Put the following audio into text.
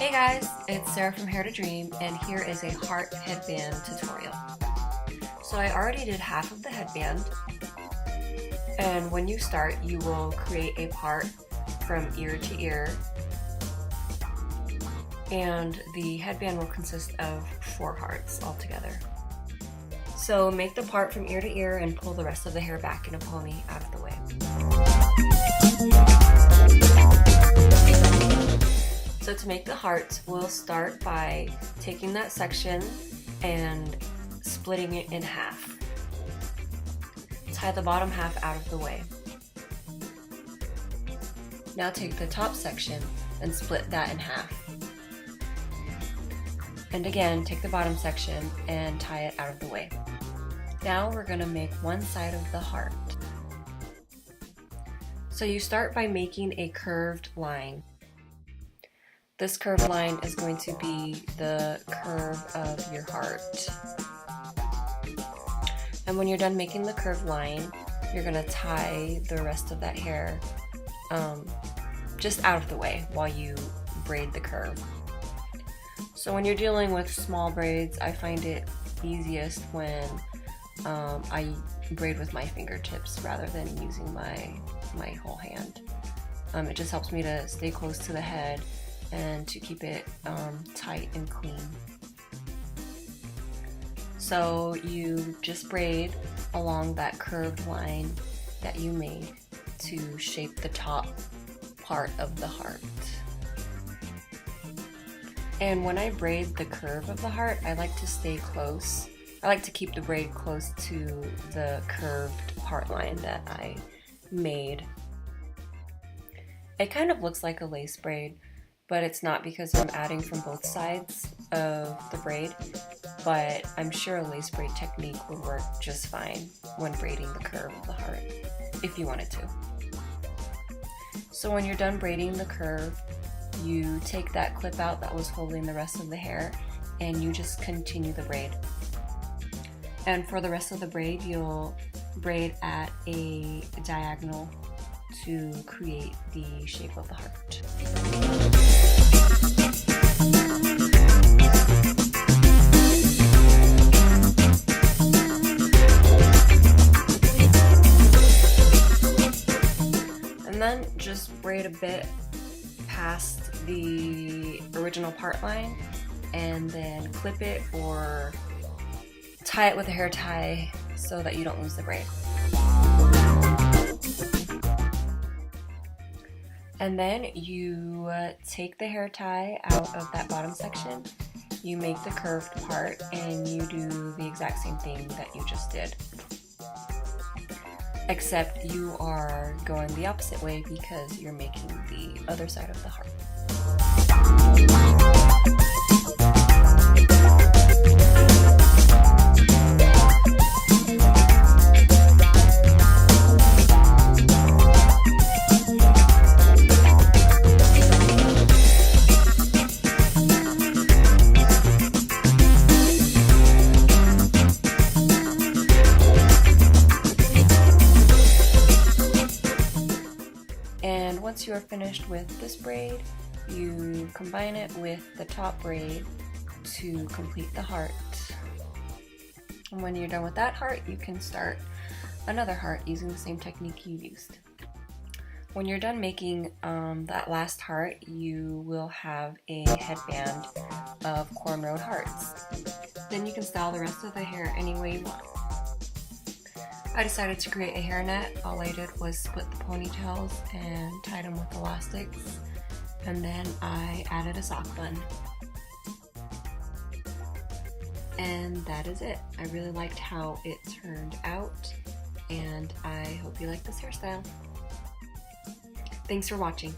Hey guys, it's Sarah from Hair to Dream, and here is a heart headband tutorial. So I already did half of the headband, and when you start you will create a part from ear to ear, and the headband will consist of 4 hearts altogether. So make the part from ear to ear and pull the rest of the hair back in a pony out of the way. So to make the hearts, we'll start by taking that section and splitting it in half. Tie the bottom half out of the way. Now take the top section and split that in half. And again, take the bottom section and tie it out of the way. Now we're going to make one side of the heart. So you start by making a curved line. This curved line is going to be the curve of your heart. And when you're done making the curved line, you're going to tie the rest of that hair just out of the way while you braid the curve. So when you're dealing with small braids, I find it easiest when I braid with my fingertips rather than using my whole hand. It just helps me to stay close to the head and to keep it tight and clean. So you just braid along that curved line that you made to shape the top part of the heart. And when I braid the curve of the heart, I like to stay close. I like to keep the braid close to the curved part line that I made. It kind of looks like a lace braid, but it's not because I'm adding from both sides of the braid, but I'm sure a lace braid technique would work just fine when braiding the curve of the heart, if you wanted to. So when you're done braiding the curve, you take that clip out that was holding the rest of the hair and you just continue the braid. And for the rest of the braid, you'll braid at a diagonal to create the shape of the heart. And then just braid a bit past the original part line and then clip it or tie it with a hair tie so that you don't lose the braid. And then you take the hair tie out of that bottom section, you make the curved part, and you do the exact same thing that you just did. Except you are going the opposite way because you're making the other side of the heart. And once you are finished with this braid, you combine it with the top braid to complete the heart. And when you're done with that heart, you can start another heart using the same technique you used. When you're done making that last heart, you will have a headband of cornrowed hearts. Then you can style the rest of the hair any way you want. I decided to create a hairnet. All I did was split the ponytails and tied them with elastics, and then I added a sock bun. And that is it. I really liked how it turned out, and I hope you like this hairstyle. Thanks for watching.